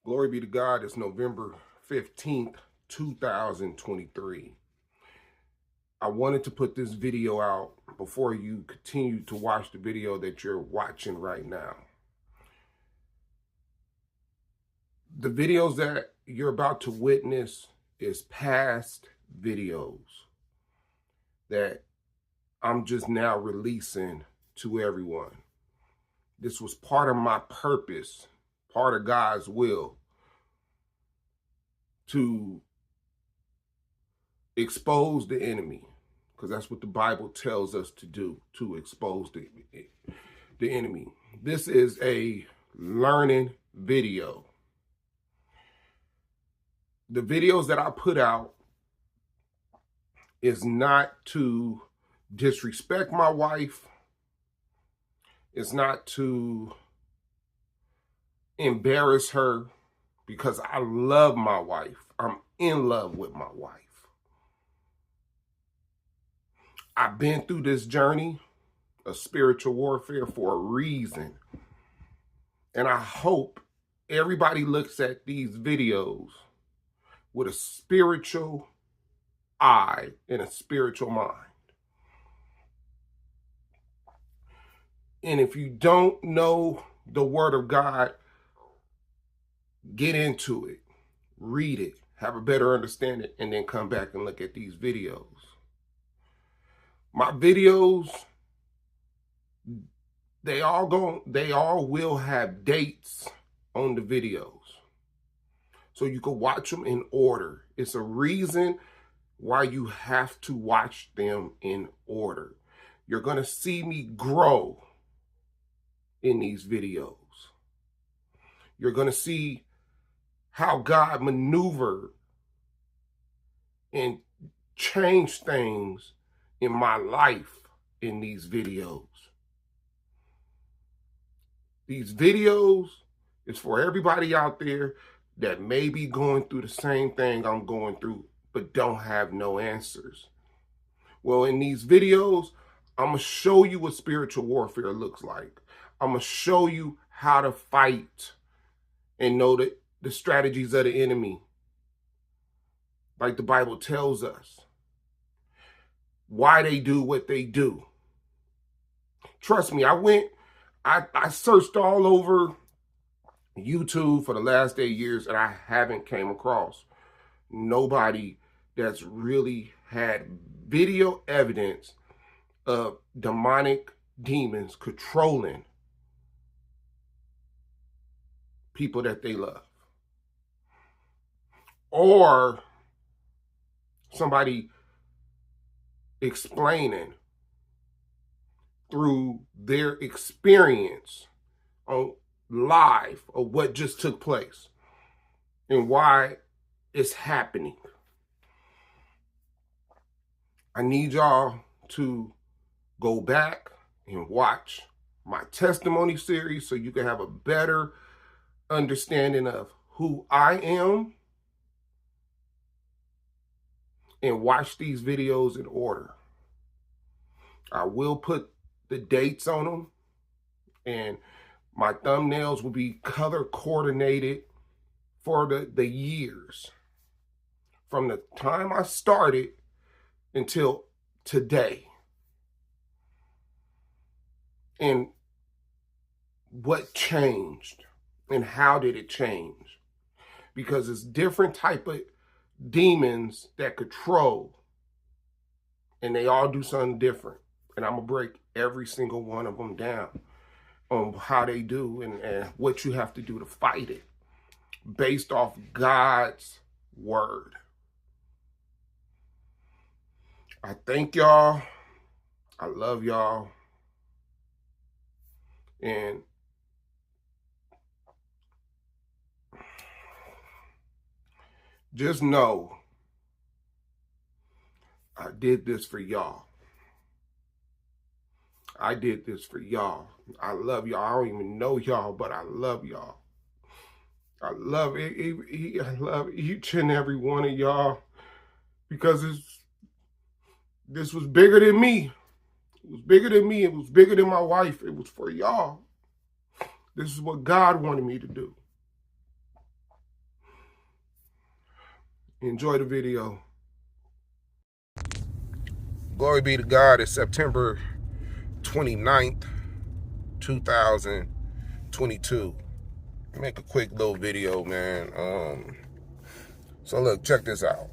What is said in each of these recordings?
Glory be to God. It's November 15th, 2023. I wanted to put this video out before you continue to watch the video that you're watching right now. The videos that you're about to witness is past videos that I'm just now releasing to everyone. This was part of my purpose, part of God's will, to expose the enemy, because that's what the Bible tells us to do, to expose the enemy. This is a learning video. The videos that I put out is not to disrespect my wife. It's not to embarrass her, because I love my wife. I'm in love with my wife. I've been through this journey of spiritual warfare for a reason. And I hope everybody looks at these videos with a spiritual eye and a spiritual mind. And if you don't know the Word of God, get into it, read it, have a better understanding, and then come back and look at these videos. My videos, they all will have dates on the videos, so you can watch them in order. It's a reason why you have to watch them in order. You're going to see me grow in these videos. You're going to see how God maneuvered and changed things in my life in these videos. These videos is for everybody out there that may be going through the same thing I'm going through, but don't have no answers. Well, in these videos, I'm going to show you what spiritual warfare looks like. I'm going to show you how to fight and know the strategies of the enemy, like the Bible tells us. Why they do what they do. Trust me, I searched all over YouTube for the last 8 years, and I haven't came across nobody that's really had video evidence of demonic demons controlling people that they love, or somebody explaining through their experience on live of what just took place and why it's happening. I need y'all to go back and watch my testimony series so you can have a better understanding of who I am, and watch these videos in order. I will put the dates on them, and my thumbnails will be color coordinated for the years from the time I started until today, and what changed and how did it change, because it's different type of demons that control, and they all do something different, and I'm gonna break every single one of them down on how they do and what you have to do to fight it based off God's word. I thank y'all. I love y'all. And just know I did this for y'all. I did this for y'all. I love y'all. I don't even know y'all, but I love y'all. I love it. I love each and every one of y'all, because this was bigger than me. It was bigger than me. It was bigger than my wife. It was for y'all. This is what God wanted me to do. Enjoy the video. Glory be to God. It's September 29th, 2022. Make a quick little video, man. So look, check this out.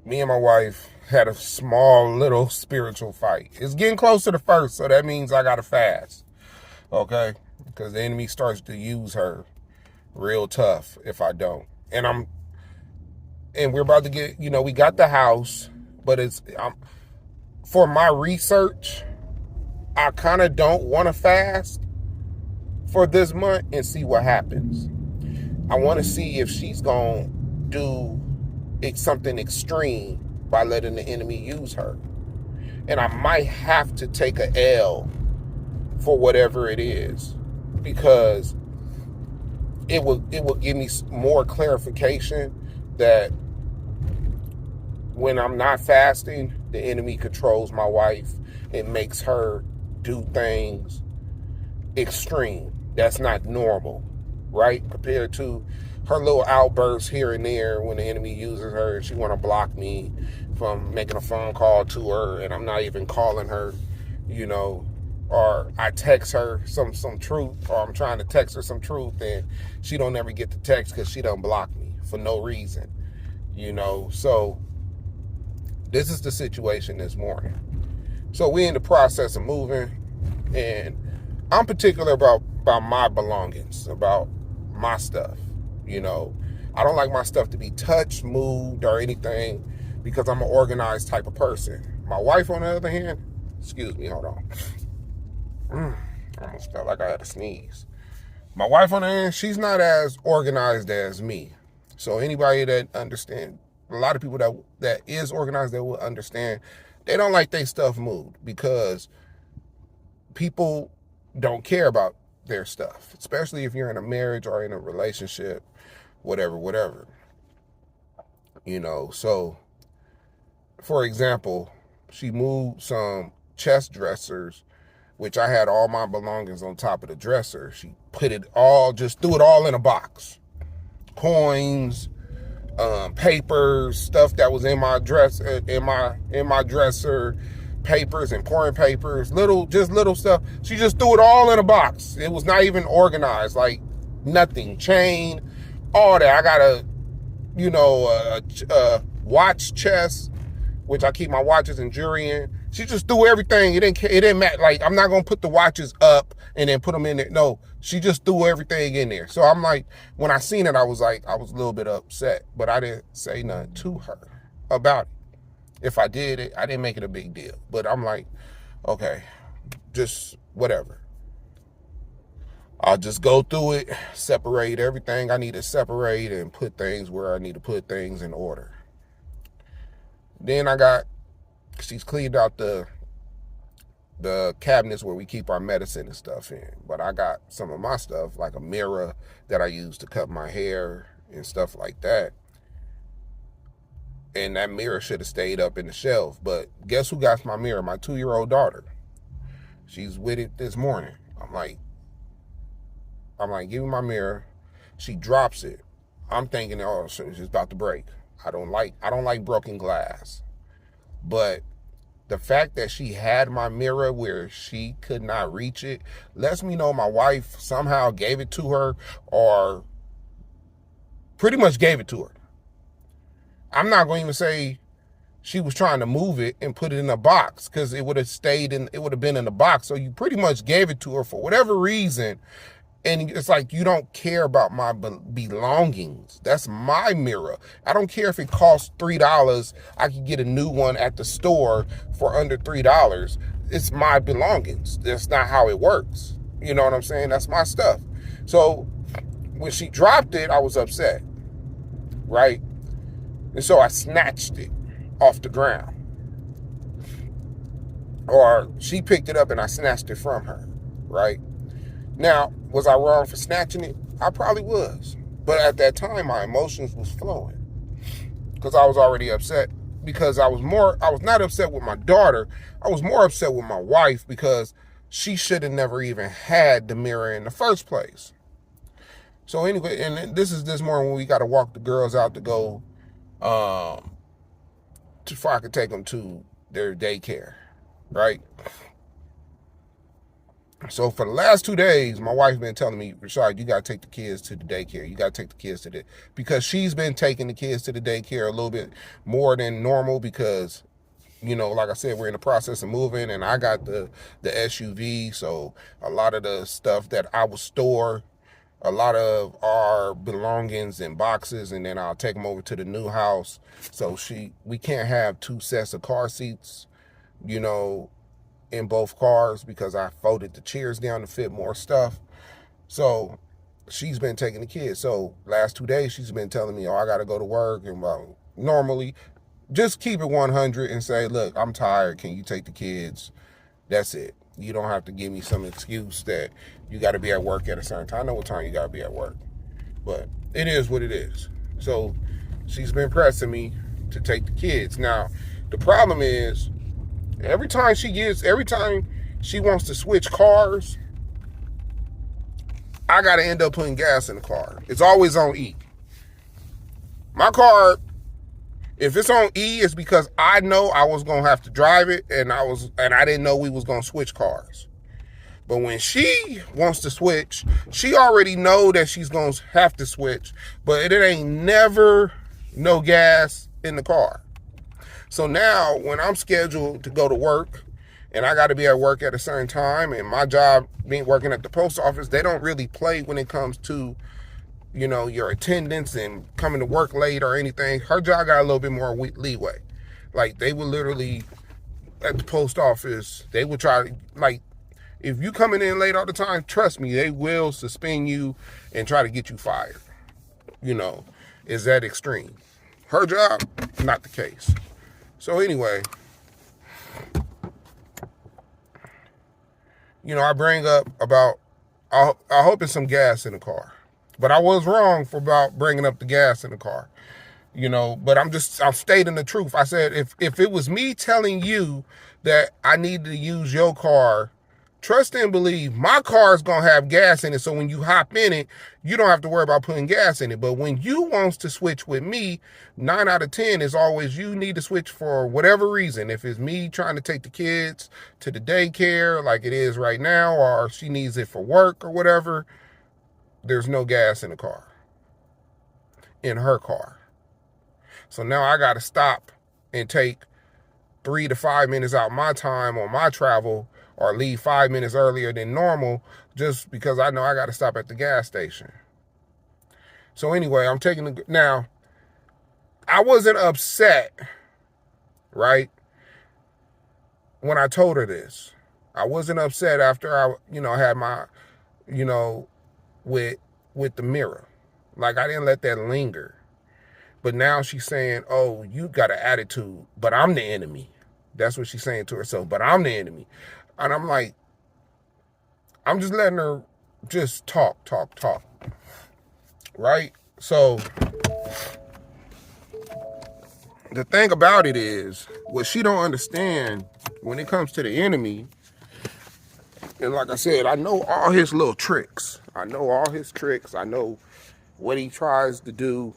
Me and my wife had a small little spiritual fight. It's getting close to the first, so that means I gotta fast. Okay? Because the enemy starts to use her real tough if I don't. And we're about to get, we got the house, but for my research, I kind of don't want to fast for this month and see what happens. I want to see if she's going to do something extreme by letting the enemy use her. And I might have to take a L for whatever it is, because it will give me more clarification that when I'm not fasting, the enemy controls my wife and makes her do things extreme. That's not normal, right? Compared to her little outbursts here and there when the enemy uses her and she want to block me from making a phone call to her and I'm not even calling her, or I text her some truth, or I'm trying to text her some truth and she don't ever get the text because she done block me for no reason, So this is the situation this morning. So we in the process of moving, and I'm particular about my belongings, about my stuff. I don't like my stuff to be touched, moved, or anything, because I'm an organized type of person. My wife, on the other hand, excuse me, hold on. I almost felt like I had to sneeze. My wife, on the other hand, she's not as organized as me. So anybody that understands, a lot of people that is organized, that will understand, they don't like their stuff moved because people don't care about their stuff, especially if you're in a marriage or in a relationship, whatever. So for example, she moved some chest dressers, which I had all my belongings on top of the dresser. She threw it all in a box. Coins, papers, stuff that was in my dresser, papers, important papers, little stuff. She just threw it all in a box. It was not even organized, like nothing. Chain, all that. I got a watch chest, which I keep my watches and jewelry in. She just threw everything. It didn't matter. Like, I'm not gonna put the watches up and then put them in there. No, she just threw everything in there. So I'm like, when I seen it, I was a little bit upset, but I didn't say nothing to her about it. If I did it, I didn't make it a big deal. But I'm like, okay, just whatever. I'll just go through it, separate everything I need to separate, and put things where I need to put things in order. Then she's cleaned out the cabinets where we keep our medicine and stuff in. But I got some of my stuff, like a mirror that I use to cut my hair and stuff like that. And that mirror should have stayed up in the shelf. But guess who got my mirror? My 2-year-old daughter. She's with it this morning. I'm like, give me my mirror. She drops it. I'm thinking, oh, she's about to break. I don't like broken glass. But the fact that she had my mirror where she could not reach it lets me know my wife somehow gave it to her, or pretty much gave it to her. I'm not going to even say she was trying to move it and put it in a box, because it would have been in the box. So you pretty much gave it to her for whatever reason. And it's like, you don't care about my belongings. That's my mirror. I don't care if it costs $3. I could get a new one at the store for under $3. It's my belongings. That's not how it works. You know what I'm saying? That's my stuff. So when she dropped it, I was upset, right? And so I snatched it off the ground. Or she picked it up and I snatched it from her, right? Now, was I wrong for snatching it? I probably was. But at that time, my emotions was flowing, because I was already upset, because I was not upset with my daughter. I was more upset with my wife, because she should have never even had the mirror in the first place. So anyway, and this is this morning when we got to walk the girls out to go, before I could take them to their daycare, right? So for the last 2 days, my wife's been telling me, Rashad, you got to take the kids to the daycare. You got to take the kids to the, because she's been taking the kids to the daycare a little bit more than normal because, you know, like I said, we're in the process of moving and I got the SUV. So a lot of the stuff that I would store, a lot of our belongings in boxes, and then I'll take them over to the new house. So we can't have 2 sets of car seats, you know, in both cars because I folded the chairs down to fit more stuff. So she's been taking the kids. So last 2 days she's been telling me, oh, I got to go to work. And normally just keep it 100 and say, look, I'm tired. Can you take the kids? That's it. You don't have to give me some excuse that you got to be at work at a certain time. I know what time you got to be at work, but it is what it is. So she's been pressing me to take the kids. Now, the problem is every time she wants to switch cars, I got to end up putting gas in the car. It's always on E. My car, if it's on E, it's because I know I was going to have to drive it and I didn't know we was going to switch cars. But when she wants to switch, she already know that she's going to have to switch, but it ain't never no gas in the car. So now when I'm scheduled to go to work and I got to be at work at a certain time, and my job being working at the post office, they don't really play when it comes to, you know, your attendance and coming to work late or anything. Her job got a little bit more leeway. Like, they would literally, at the post office, they would try to, like, if you coming in late all the time, trust me, they will suspend you and try to get you fired. You know, is that extreme? Her job, not the case. So anyway, you know, I bring up about, I hope it's some gas in the car. But I was wrong for about bringing up the gas in the car, you know, but I'm stating the truth. I said, if it was me telling you that I needed to use your car, trust and believe my car is going to have gas in it. So when you hop in it, you don't have to worry about putting gas in it. But when you wants to switch with me, 9 out of 10 is always you need to switch for whatever reason. If it's me trying to take the kids to the daycare like it is right now, or she needs it for work or whatever, there's no gas in the car, in her car. So now I got to stop and take 3 to 5 minutes out my time on my travel, or leave 5 minutes earlier than normal just because I know I got to stop at the gas station. So anyway, I'm taking now, I wasn't upset, right, when I told her this. I wasn't upset after I, you know, had my, you know, with the mirror. Like, I didn't let that linger. But now she's saying, oh, you got an attitude, but I'm the enemy. That's what she's saying to herself, but I'm the enemy. And I'm like, I'm just letting her just talk. Right? So the thing about it is, what she don't understand when it comes to the enemy, and like I said, I know all his little tricks. I know all his tricks. I know what he tries to do,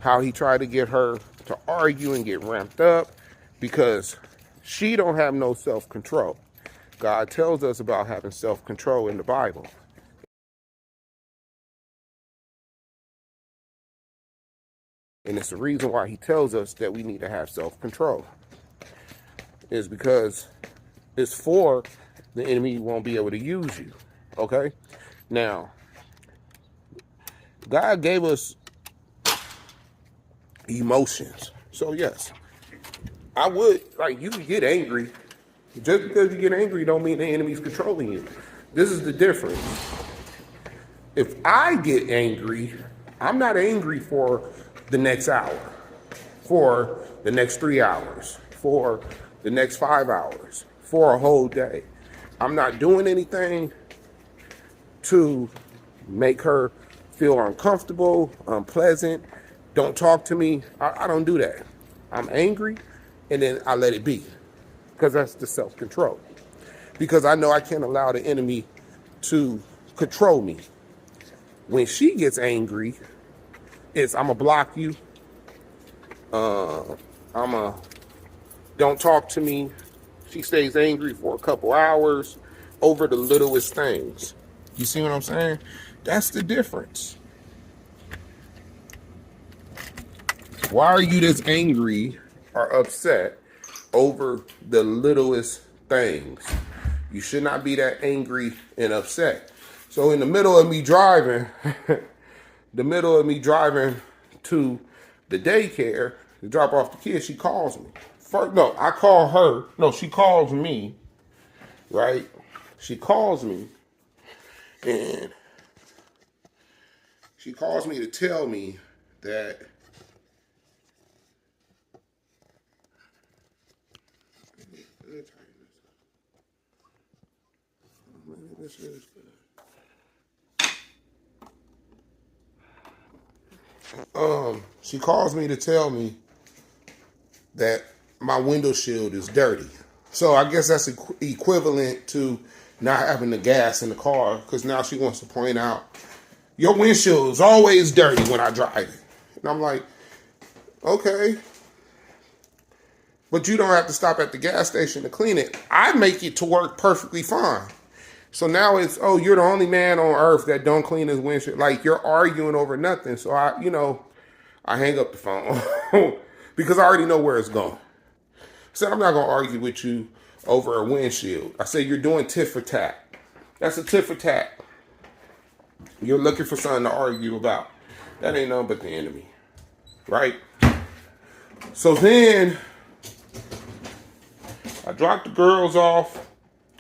how he tried to get her to argue and get ramped up, because she don't have no self-control. God tells us about having self-control in the Bible. And it's the reason why he tells us that we need to have self-control. Is because it's for the enemy won't be able to use you. Okay? Now, God gave us emotions. So yes, I would, like, you can get angry. Just because you get angry don't mean the enemy's controlling you. This is the difference. If I get angry, I'm not angry for the next hour, for the next 3 hours, for the next 5 hours, for a whole day. I'm not doing anything to make her feel uncomfortable, unpleasant. Don't talk to me. I don't do that. I'm angry and then I let it be. Because that's the self-control. Because I know I can't allow the enemy to control me. When she gets angry, it's I'm gonna block you. I'm a don't talk to me. She stays angry for a couple hours over the littlest things. You see what I'm saying? That's the difference. Why are you this angry or upset over the littlest things? You should not be that angry and upset. So in the middle of me driving, to the daycare to drop off the kids, she calls me. First, no, I call her. No, she calls me, right? She calls me, and she calls me to tell me that this is good. She calls me to tell me that my window shield is dirty. So I guess that's equivalent to not having the gas in the car, because now she wants to point out, your windshield is always dirty when I drive it. And I'm like, okay, but you don't have to stop at the gas station to clean it. I make it to work perfectly fine. So now it's, oh, you're the only man on earth that don't clean his windshield. Like, you're arguing over nothing. So I hang up the phone because I already know where it's going. So I'm not going to argue with you over a windshield. I say you're doing tit for tat. That's a tit for tat. You're looking for something to argue about. That ain't nothing but the enemy, right? So then I drop the girls off.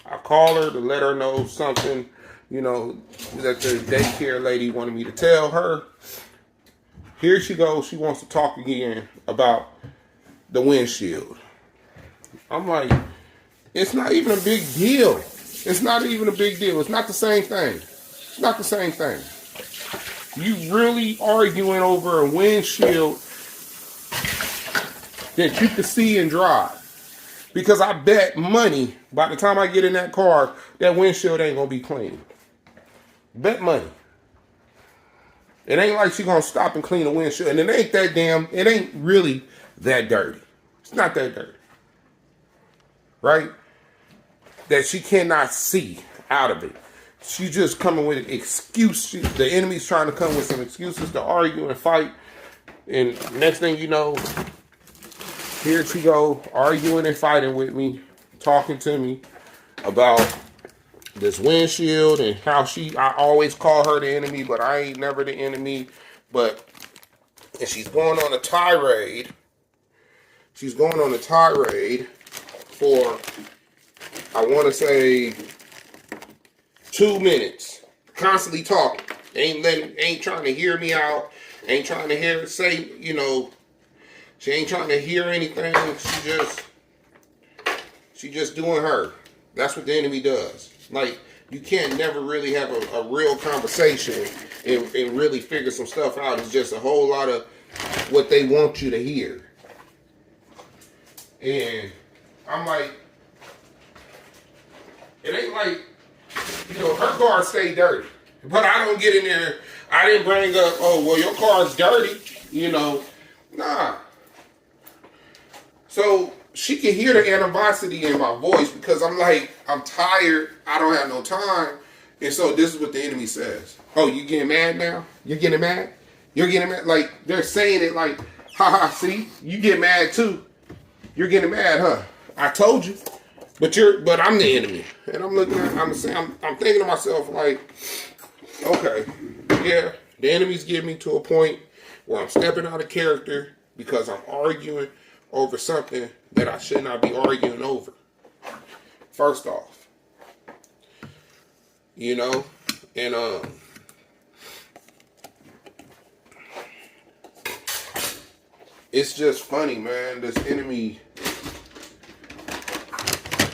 I call her to let her know something, that the daycare lady wanted me to tell her. Here she goes. She wants to talk again about the windshield. I'm like, it's not even a big deal. It's not even a big deal. It's not the same thing. It's not the same thing. You really arguing over a windshield that you can see and drive. Because I bet money, by the time I get in that car, that windshield ain't going to be clean. Bet money. It ain't like she going to stop and clean the windshield. And it ain't really that dirty. It's not that dirty. Right? That she cannot see out of it. She just coming with an excuse. The enemy's trying to come with some excuses to argue and fight. And next thing you know, here she go, arguing and fighting with me, talking to me about this windshield and how I always call her the enemy, but I ain't never the enemy. And she's going on a tirade. She's going on a tirade for, I want to say, 2 minutes. Constantly talking. Ain't trying to hear me out. Ain't trying to say, she ain't trying to hear anything. She just doing her. That's what the enemy does. Like, you can't never really have a real conversation and really figure some stuff out. It's just a whole lot of what they want you to hear. And I'm like, it ain't like, her car stay dirty. But I don't get in there. I didn't bring up, oh, well, your car's dirty. Nah. So she can hear the animosity in my voice because I'm like, I'm tired. I don't have no time. And so this is what the enemy says. Oh, you getting mad now? You're getting mad? You're getting mad? Like, they're saying it like, haha, see? You get mad too. You're getting mad, huh? I told you. But I'm the enemy. And I'm thinking to myself like, okay, yeah, the enemy's getting me to a point where I'm stepping out of character because I'm arguing over something that I should not be arguing over. First off, and it's just funny, man. This enemy,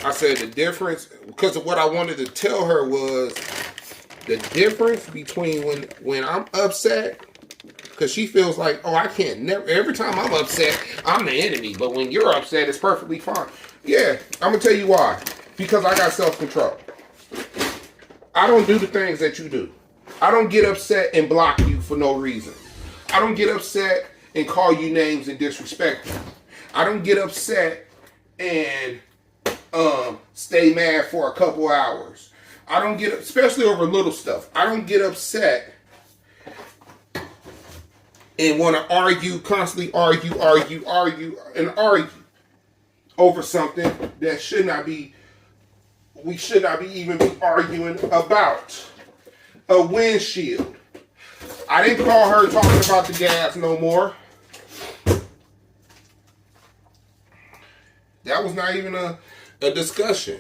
I said the difference, because of what I wanted to tell her was the difference between when I'm upset, because she feels like, oh, I can't never, every time I'm upset, I'm the enemy. But when you're upset, it's perfectly fine. Yeah, I'm going to tell you why. Because I got self-control. I don't do the things that you do. I don't get upset and block you for no reason. I don't get upset and call you names and disrespect you. I don't get upset and stay mad for a couple hours. I don't get, especially over little stuff. I don't get upset and want to argue, constantly argue over something that should not be, we should not be even be arguing about. A windshield. I didn't call her talking about the gas no more. That was not even a discussion.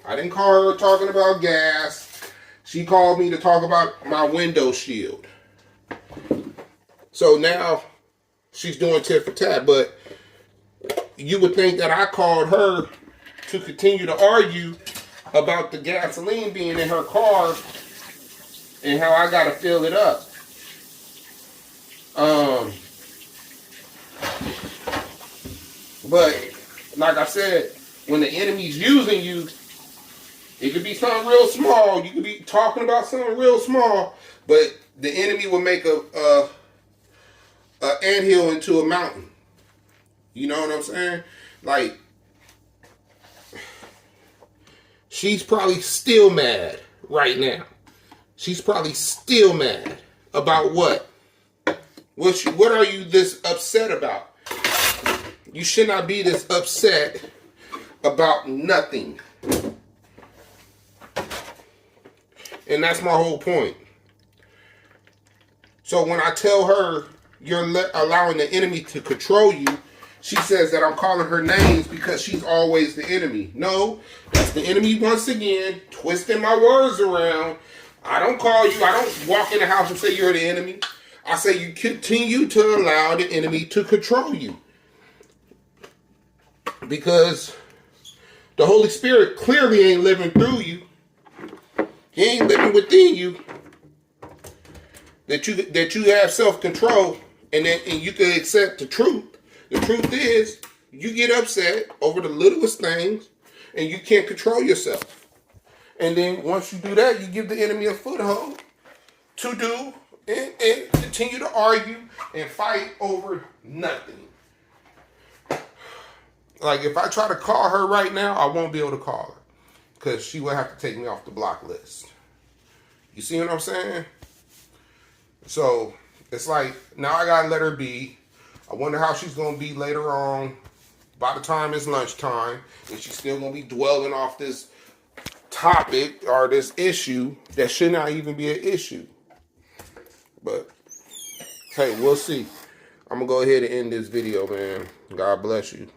I didn't call her talking about gas. She called me to talk about my window shield. So now she's doing tit for tat, but you would think that I called her to continue to argue about the gasoline being in her car and how I gotta fill it up. But like I said, when the enemy's using you, it could be something real small. You could be talking about something real small, but the enemy will make a anthill into a mountain. You know what I'm saying? Like, she's probably still mad right now. She's probably still mad about what? What are you this upset about? You should not be this upset about nothing. And that's my whole point. So when I tell her you're allowing the enemy to control you, she says that I'm calling her names because she's always the enemy. No, that's the enemy once again, twisting my words around. I don't call you, I don't walk in the house and say you're the enemy. I say you continue to allow the enemy to control you. Because the Holy Spirit clearly ain't living through you. He ain't living within you. That you have self-control and you can accept the truth. The truth is, you get upset over the littlest things and you can't control yourself. And then once you do that, you give the enemy a foothold to do and continue to argue and fight over nothing. Like, if I try to call her right now, I won't be able to call her because she will have to take me off the block list. You see what I'm saying? So it's like, now I gotta let her be. I wonder how she's gonna be later on. By the time it's lunchtime, and she's still gonna be dwelling off this topic or this issue that should not even be an issue. But hey, we'll see. I'm gonna go ahead and end this video, man. God bless you.